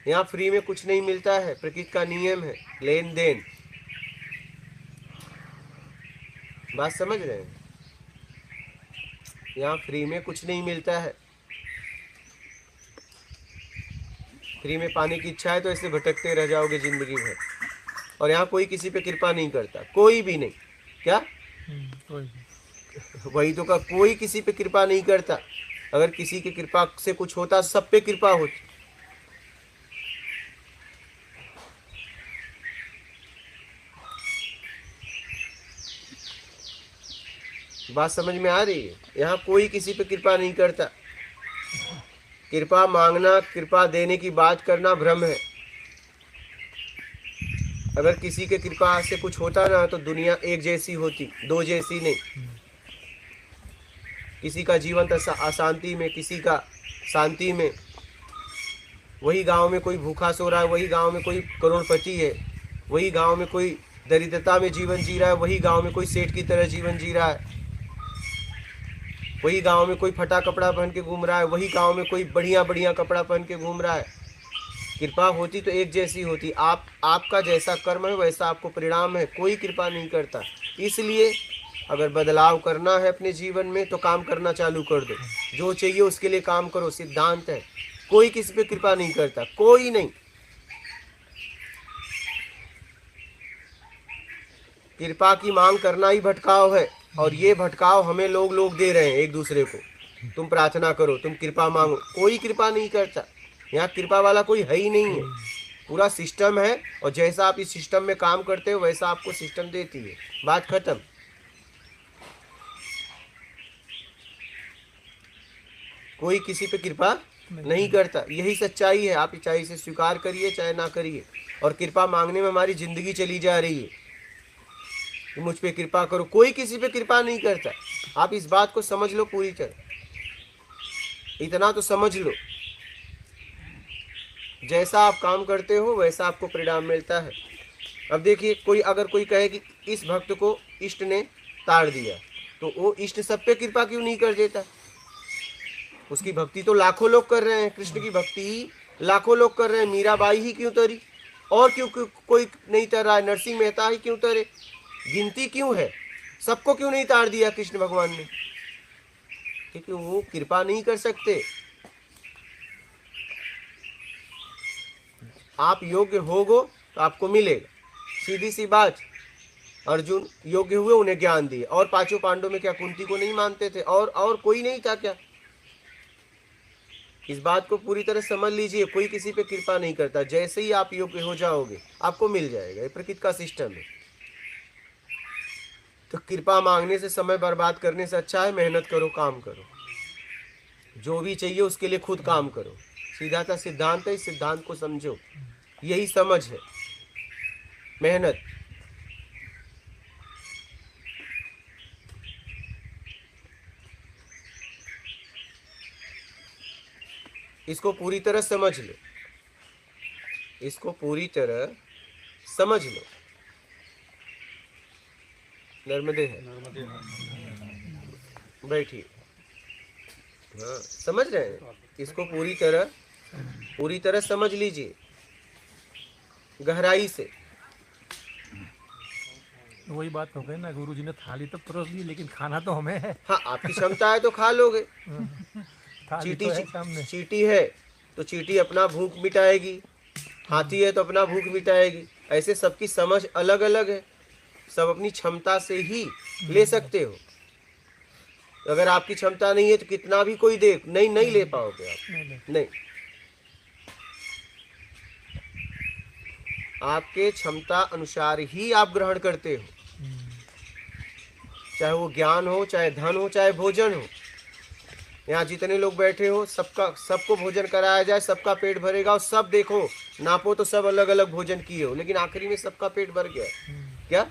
यहाँ फ्री में कुछ नहीं मिलता है, प्रकृति का नियम है लेन देन। बात समझ रहे हैं? यहाँ फ्री में कुछ नहीं मिलता है। फ्री में पाने की इच्छा है तो ऐसे भटकते रह जाओगे जिंदगी भर। और यहाँ कोई किसी पे कृपा नहीं करता, कोई भी नहीं। क्या? वही तो का, कोई किसी पे कृपा नहीं करता। अगर किसी की कृपा से कुछ होता, सब पे कृपा होती। बात समझ में आ रही है? यहाँ कोई किसी पे कृपा नहीं करता। कृपा मांगना, कृपा देने की बात करना भ्रम है। अगर किसी के कृपा से कुछ होता ना तो दुनिया एक जैसी होती, दो जैसी नहीं। किसी का जीवन था अशांति में, किसी का शांति में। वही गांव में कोई भूखा सो रहा है, वही गांव में कोई करोड़पति है, वही गांव में कोई दरिद्रता में जीवन जी रहा है, वही गांव में कोई सेठ की तरह जीवन जी रहा है, वही गांव में कोई फटा कपड़ा पहन के घूम रहा है, वही गांव में कोई बढ़िया बढ़िया कपड़ा पहन के घूम रहा है। कृपा होती तो एक जैसी होती। आपका जैसा कर्म है वैसा आपको परिणाम है, कोई कृपा नहीं करता। इसलिए अगर बदलाव करना है अपने जीवन में तो काम करना चालू कर दो, जो चाहिए उसके लिए काम करो। सिद्धांत है, कोई किसी पे कृपा नहीं करता, कोई नहीं। कृपा की मांग करना ही भटकाव है, और ये भटकाव हमें लोग दे रहे हैं एक दूसरे को। तुम प्रार्थना करो, तुम कृपा मांगो, कोई कृपा नहीं करता। यहाँ कृपा वाला कोई है ही नहीं है। पूरा सिस्टम है, और जैसा आप इस सिस्टम में काम करते हो वैसा आपको सिस्टम देती है। बात खत्म। कोई किसी पे कृपा नहीं करता, यही सच्चाई है। आप चाहे इसे स्वीकार करिए चाहे ना करिए। और कृपा मांगने में हमारी जिंदगी चली जा रही है कि मुझ पे कृपा करो। कोई किसी पे कृपा नहीं करता। आप इस बात को समझ लो पूरी तरह, इतना तो समझ लो। जैसा आप काम करते हो वैसा आपको परिणाम मिलता है। अब देखिए, अगर कोई कहे कि इस भक्त को इष्ट ने ताड़ दिया, तो वो इष्ट सब पे कृपा क्यों नहीं कर देता? उसकी भक्ति तो लाखों लोग कर रहे हैं, कृष्ण की भक्ति ही लाखों लोग कर रहे हैं। मीराबाई ही क्यों तरी? और क्यों कोई नहीं तर रहा है? नरसिंह मेहता ही क्यों तरे? गिनती क्यों है? सबको क्यों नहीं ताड़ दिया कृष्ण भगवान ने? क्योंकि वो कृपा नहीं कर सकते। आप योग्य होगो तो आपको मिलेगा, सीधी सी बात। अर्जुन योग्य हुए, उन्हें ज्ञान दिए। और पांचों पांडवों में क्या कुंती को नहीं मानते थे? और कोई नहीं था क्या? इस बात को पूरी तरह समझ लीजिए। कोई किसी पे कृपा नहीं करता। जैसे ही आप योग्य हो जाओगे आपको मिल जाएगा। ये प्रकृति का सिस्टम है। तो कृपा मांगने से, समय बर्बाद करने से अच्छा है मेहनत करो, काम करो। जो भी चाहिए उसके लिए खुद काम करो। सीधा सा सिद्धांत है, इस सिद्धांत को समझो। यही समझ है, मेहनत। इसको पूरी तरह समझ लो, इसको पूरी तरह समझ लो। नर्मदे है, बैठिए। हाँ, समझ रहे हैं? इसको पूरी तरह समझ लीजिए, गहराई से। वही बात हो गई ना, गुरुजी ने थाली तो परोस दी लेकिन खाना तो हमें है। हाँ, आपकी क्षमता है तो खा लोगे। चीटी तो है सामने। चीटी है तो चीटी अपना भूख मिटाएगी, हाथी है तो अपना भूख मिटाएगी। ऐसे सबकी समझ अलग अलग है, सब अपनी क्षमता से ही ले सकते हो। अगर आपकी क्षमता नहीं है तो कितना भी कोई दे, नहीं ले पाओगे आप। नहीं, आपके क्षमता अनुसार ही आप ग्रहण करते हो। चाहे वो ज्ञान हो, चाहे धन हो, चाहे भोजन हो। यहाँ जितने लोग बैठे हो सबको भोजन कराया जाए, सबका पेट भरेगा। और सब देखो, नापो तो सब अलग अलग भोजन किए हो, लेकिन आखिरी में सबका पेट भर गया। क्या?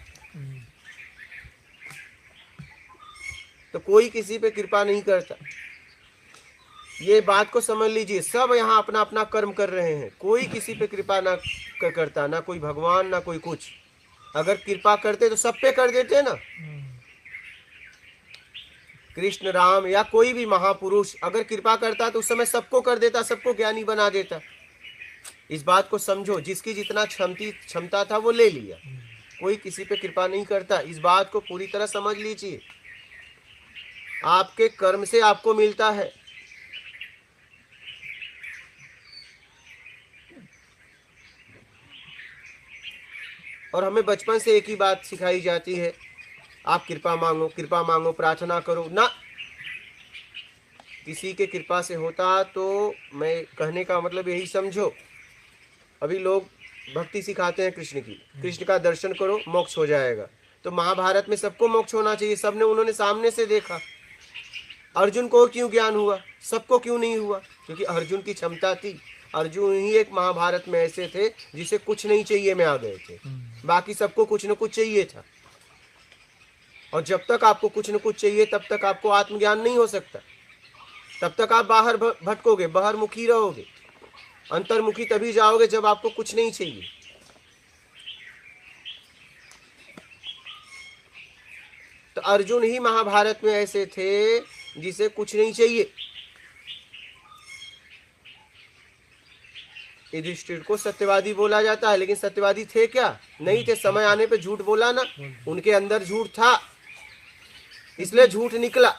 तो कोई किसी पे कृपा नहीं करता। ये बात को समझ लीजिए। सब यहाँ अपना अपना कर्म कर रहे हैं, कोई किसी पे कृपा ना करता, ना कोई भगवान ना कोई कुछ। अगर कृपा करते तो सब पे कर देते ना। कृष्ण, राम या कोई भी महापुरुष अगर कृपा करता तो उस समय सबको कर देता, सबको ज्ञानी बना देता। इस बात को समझो, जिसकी जितना क्षमता था वो ले लिया, कोई किसी पे कृपा नहीं करता। इस बात को पूरी तरह समझ लीजिए, आपके कर्म से आपको मिलता है। और हमें बचपन से एक ही बात सिखाई जाती है, आप कृपा मांगो, प्रार्थना करो ना। किसी के कृपा से होता तो मैं कहने का मतलब यही समझो, अभी लोग भक्ति सिखाते हैं कृष्ण की, कृष्ण का दर्शन करो मोक्ष हो जाएगा। तो महाभारत में सबको मोक्ष होना चाहिए, सबने उन्होंने सामने से देखा। अर्जुन को क्यों ज्ञान हुआ, सबको क्यों नहीं हुआ? क्योंकि अर्जुन की क्षमता थी। अर्जुन ही एक महाभारत में ऐसे थे जिसे कुछ नहीं चाहिए में आ गए थे, बाकी सबको कुछ न कुछ चाहिए था। और जब तक आपको कुछ न कुछ चाहिए तब तक आपको आत्मज्ञान नहीं हो सकता, तब तक आप बाहर भटकोगे, बाहरमुखी रहोगे। अंतर्मुखी तभी जाओगे जब आपको कुछ नहीं चाहिए। तो अर्जुन ही महाभारत में ऐसे थे जिसे कुछ नहीं चाहिए। युधिष्ठिर को सत्यवादी बोला जाता है, लेकिन सत्यवादी थे क्या? नहीं थे। समय आने पे झूठ बोला ना, उनके अंदर झूठ था, इसलिए झूठ निकला।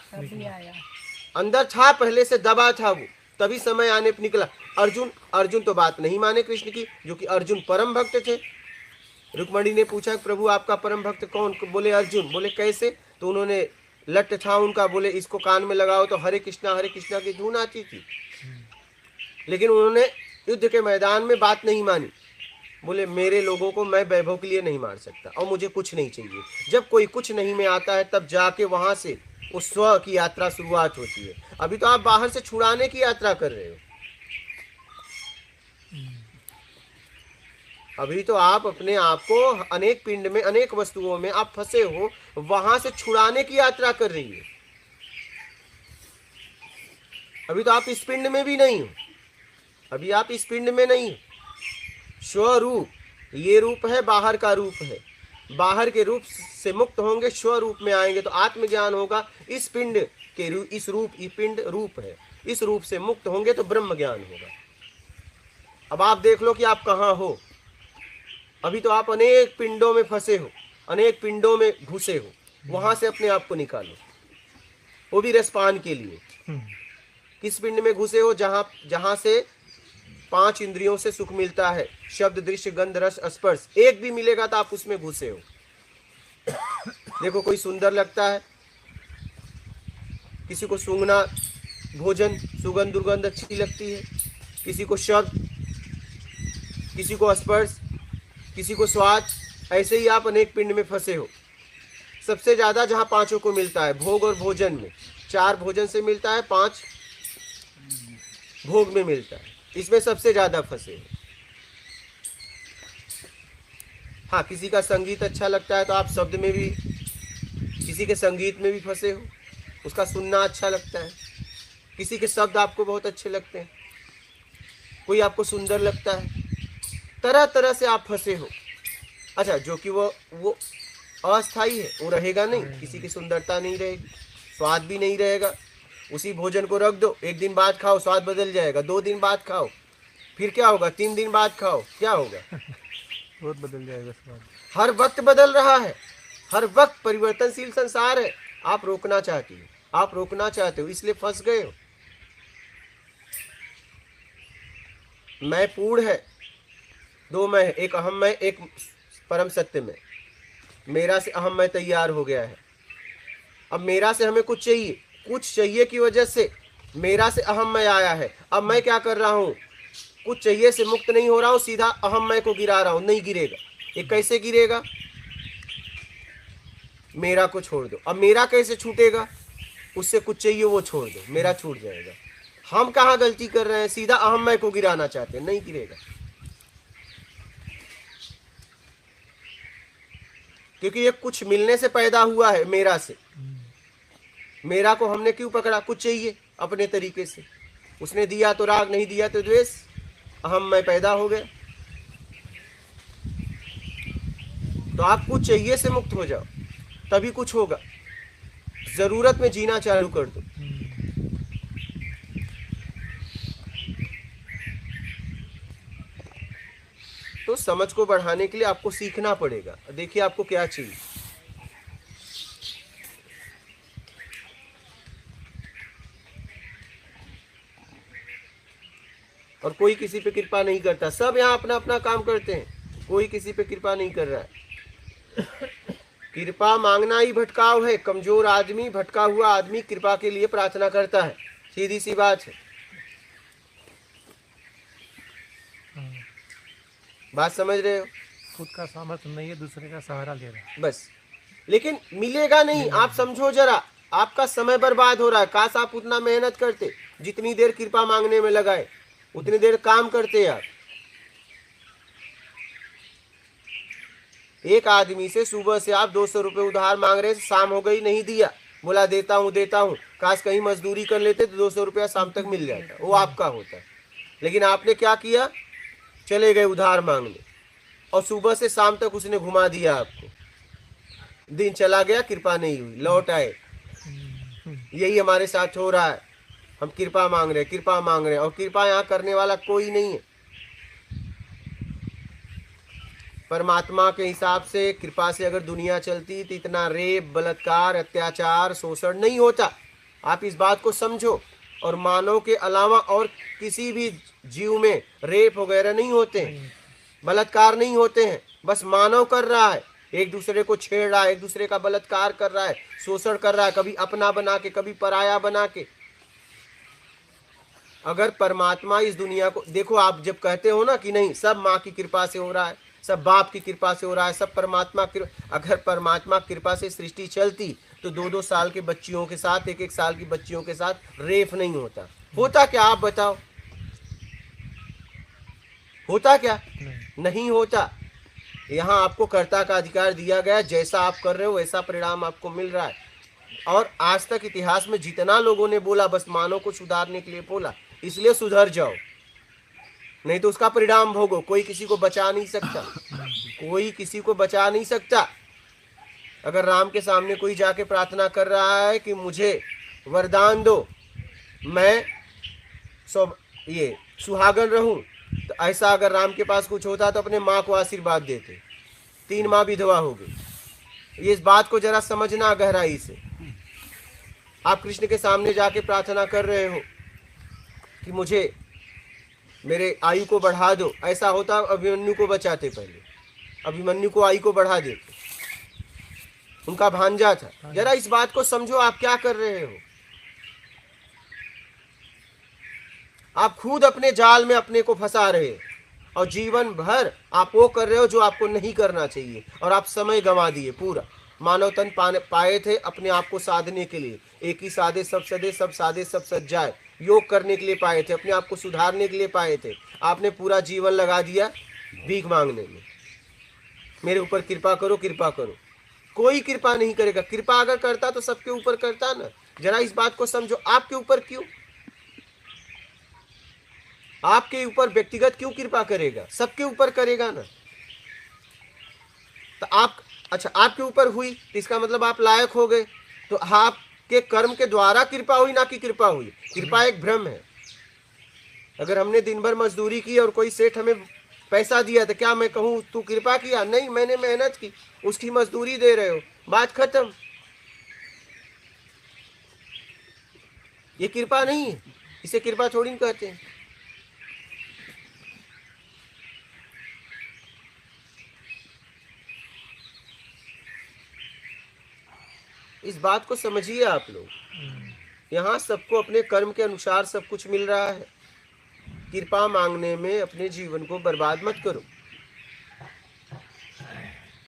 अंदर था, पहले से दबा था वो, तभी समय आने पे निकला। अर्जुन तो बात नहीं माने कृष्ण की, जो कि अर्जुन परम भक्त थे। रुक्मणी ने पूछा प्रभु आपका परम भक्त कौन? बोले अर्जुन। बोले कैसे? तो उन्होंने लट था उनका, बोले इसको कान में लगाओ तो हरे कृष्णा की धुन आती थी। लेकिन उन्होंने युद्ध के मैदान में बात नहीं मानी। बोले मेरे लोगों को मैं वैभव के लिए नहीं मार सकता और मुझे कुछ नहीं चाहिए। जब कोई कुछ नहीं में आता है तब जाके वहां से उस स्व की यात्रा शुरुआत होती है। अभी तो आप बाहर से छुड़ाने की यात्रा कर रहे हो। अभी तो आप अपने आप को अनेक पिंड में, अनेक वस्तुओं में आप फंसे हो, वहां से छुड़ाने की यात्रा कर रही है। अभी तो आप इस पिंड में भी नहीं हो, अभी आप इस पिंड में नहीं हो। स्वरूप, ये रूप है, बाहर का रूप है। बाहर के रूप से मुक्त होंगे, स्वरूप में आएंगे तो आत्मज्ञान होगा। इस पिंड के इस रूप, ये पिंड रूप है, इस रूप से मुक्त होंगे तो ब्रह्म ज्ञान होगा। अब आप देख लो कि आप कहाँ हो। अभी तो आप अनेक पिंडों में फंसे हो, अनेक पिंडों में घुसे हो, वहां से अपने आप को निकालो, वो भी रसपान के लिए। किस पिंड में घुसे हो? जहां से 5 इंद्रियों से सुख मिलता है, शब्द, दृश्य, गंध, रस, स्पर्श, एक भी मिलेगा तो आप उसमें घुसे हो। देखो कोई सुंदर लगता है, किसी को सूंघना, भोजन, सुगंध दुर्गंध अच्छी लगती है, किसी को शब्द, किसी को स्पर्श, किसी को स्वाद। ऐसे ही आप अनेक पिंड में फंसे हो। सबसे ज्यादा जहां 5 को मिलता है भोग और भोजन में, 4 भोजन से मिलता है, 5 भोग में मिलता है, इसमें सबसे ज्यादा फंसे हो। हाँ, किसी का संगीत अच्छा लगता है तो आप शब्द में भी, किसी के संगीत में भी फंसे हो, उसका सुनना अच्छा लगता है। किसी के शब्द आपको बहुत अच्छे लगते हैं, कोई आपको सुंदर लगता है, तरह तरह से आप फंसे हो। अच्छा, जो कि वो अस्थाई है, वो रहेगा नहीं। किसी की सुंदरता नहीं रहेगी, स्वाद भी नहीं रहेगा। उसी भोजन को रख दो, 1 दिन बाद खाओ, स्वाद बदल जाएगा। 2 दिन बाद खाओ, फिर क्या होगा? 3 दिन बाद खाओ, क्या होगा? बहुत बदल जाएगा स्वाद। हर वक्त बदल रहा है, हर वक्त परिवर्तनशील संसार है। आप रोकना चाहती हो, आप रोकना चाहते हो, इसलिए फंस गए हो। मैं पूर्ण है, 2 मैं, एक अहम मैं, एक परम सत्य में। मेरा से अहम मैं तैयार हो गया है। अब मेरा से हमें कुछ चाहिए की वजह से मेरा से अहम मैं आया है। अब मैं क्या कर रहा हूं? कुछ चाहिए से मुक्त नहीं हो रहा हूं, सीधा अहम मैं को गिरा रहा हूं। नहीं गिरेगा। ये कैसे गिरेगा? मेरा को छोड़ दो। अब मेरा कैसे छूटेगा? उससे कुछ चाहिए वो छोड़ दो, मेरा छूट जाएगा। हम कहाँ गलती कर रहे हैं? सीधा अहम मैं को गिराना चाहते हैं, नहीं गिरेगा। क्योंकि ये कुछ मिलने से पैदा हुआ है, मेरा से। मेरा को हमने क्यों पकड़ा? कुछ चाहिए अपने तरीके से, उसने दिया तो राग, नहीं दिया तो द्वेष, अहम मैं पैदा हो गया। तो आप कुछ चाहिए से मुक्त हो जाओ, तभी कुछ होगा। जरूरत में जीना चालू कर दो। तो समझ को बढ़ाने के लिए आपको सीखना पड़ेगा। देखिए आपको क्या चाहिए। और कोई किसी पे कृपा नहीं करता, सब यहाँ अपना अपना काम करते हैं, कोई किसी पे कृपा नहीं कर रहा है। कृपा मांगना ही भटकाव है। कमजोर आदमी, भटका हुआ आदमी कृपा के लिए प्रार्थना करता है, सीधी सी बात है। बात समझ रहे हो? खुद का सामर्थ्य नहीं है, दूसरे का सहारा ले रहा है। बस, लेकिन मिलेगा नहीं। आप समझो जरा, आपका समय बर्बाद हो रहा है। काश आप उतना मेहनत करते, जितनी देर कृपा मांगने में लगाए उतनी देर काम करते आप। एक आदमी से सुबह से आप 200 रुपए उधार मांग रहे, शाम हो गई नहीं दिया, बोला देता हूं। काश कहीं मजदूरी कर लेते तो 200 रुपया शाम तक मिल जाता, वो आपका होता। लेकिन आपने क्या किया, चले गए उधार मांगने, और सुबह से शाम तक उसने घुमा दिया आपको। दिन चला गया, कृपा नहीं हुई, लौट आए। यही हमारे साथ हो रहा है। हम कृपा मांग रहे हैं, और कृपा यहाँ करने वाला कोई नहीं है। परमात्मा के हिसाब से कृपा से अगर दुनिया चलती तो इतना रेप, बलात्कार, अत्याचार, शोषण नहीं होता। आप इस बात को समझो। और मानव के अलावा और किसी भी जीव में रेप वगैरह नहीं होते हैं, बलात्कार नहीं होते हैं। बस मानव कर रहा है, एक दूसरे को छेड़ रहा है, एक दूसरे का बलात्कार कर रहा है, शोषण कर रहा है, कभी अपना बना के, कभी पराया बना के। अगर परमात्मा इस दुनिया को देखो, आप जब कहते हो ना कि नहीं सब माँ की कृपा से हो रहा है, सब बाप की कृपा से हो रहा है, सब परमात्मा अगर परमात्मा कृपा से सृष्टि चलती तो 2-2 साल के बच्चियों के साथ, 1-1 साल की बच्चियों के साथ रेप नहीं होता। होता क्या, आप बताओ, होता क्या? नहीं होता। यहाँ आपको कर्ता का अधिकार दिया गया, जैसा आप कर रहे हो वैसा परिणाम आपको मिल रहा है। और आज तक इतिहास में जितना लोगों ने बोला, बस मानव को सुधारने के लिए बोला, इसलिए सुधर जाओ, नहीं तो उसका परिणाम भोगो। कोई किसी को बचा नहीं सकता, कोई किसी को बचा नहीं सकता। अगर राम के सामने कोई जाके प्रार्थना कर रहा है कि मुझे वरदान दो, मैं सुहागन रहूं, तो ऐसा अगर राम के पास कुछ होता तो अपने माँ को आशीर्वाद देते। 3 माँ विधवा हो गई। ये इस बात को जरा समझना गहराई से। आप कृष्ण के सामने जाके प्रार्थना कर रहे हो कि मुझे मेरे आयु को बढ़ा दो, ऐसा होता अभिमन्यु को बचाते। पहले अभिमन्यु को आयु को बढ़ा देते, उनका भांजा था। जरा इस बात को समझो, आप क्या कर रहे हो। आप खुद अपने जाल में अपने को फंसा रहे हो, और जीवन भर आप वो कर रहे हो जो आपको नहीं करना चाहिए, और आप समय गंवा दिए पूरा। मानव तन पाए थे अपने आप को साधने के लिए, एक ही साधे सब सदे, सब साधे सब सज जाए, योग करने के लिए पाए थे, अपने आप को सुधारने के लिए पाए थे। आपने पूरा जीवन लगा दिया भीख मांगने में, मेरे ऊपर कृपा करो, कृपा करो। कोई कृपा नहीं करेगा। कृपा अगर करता तो सबके ऊपर करता ना। जरा इस बात को समझो, आपके ऊपर क्यों, आपके ऊपर व्यक्तिगत क्यों कृपा करेगा, सबके ऊपर करेगा ना। तो आप, अच्छा आपके ऊपर हुई तो इसका मतलब आप लायक हो गए, तो आपके कर्म के द्वारा कृपा हुई, ना कि कृपा हुई। कृपा एक भ्रम है। अगर हमने दिन भर मजदूरी की और कोई सेठ हमें पैसा दिया तो क्या मैं कहूँ तू कृपा किया? नहीं, मैंने मेहनत की, उसकी मजदूरी दे रहे हो, बात खत्म। ये कृपा नहीं है, इसे कृपा थोड़ी न कहते हैं। इस बात को समझिए आप लोग। यहाँ सबको अपने कर्म के अनुसार सब कुछ मिल रहा है। कृपा मांगने में अपने जीवन को बर्बाद मत करो।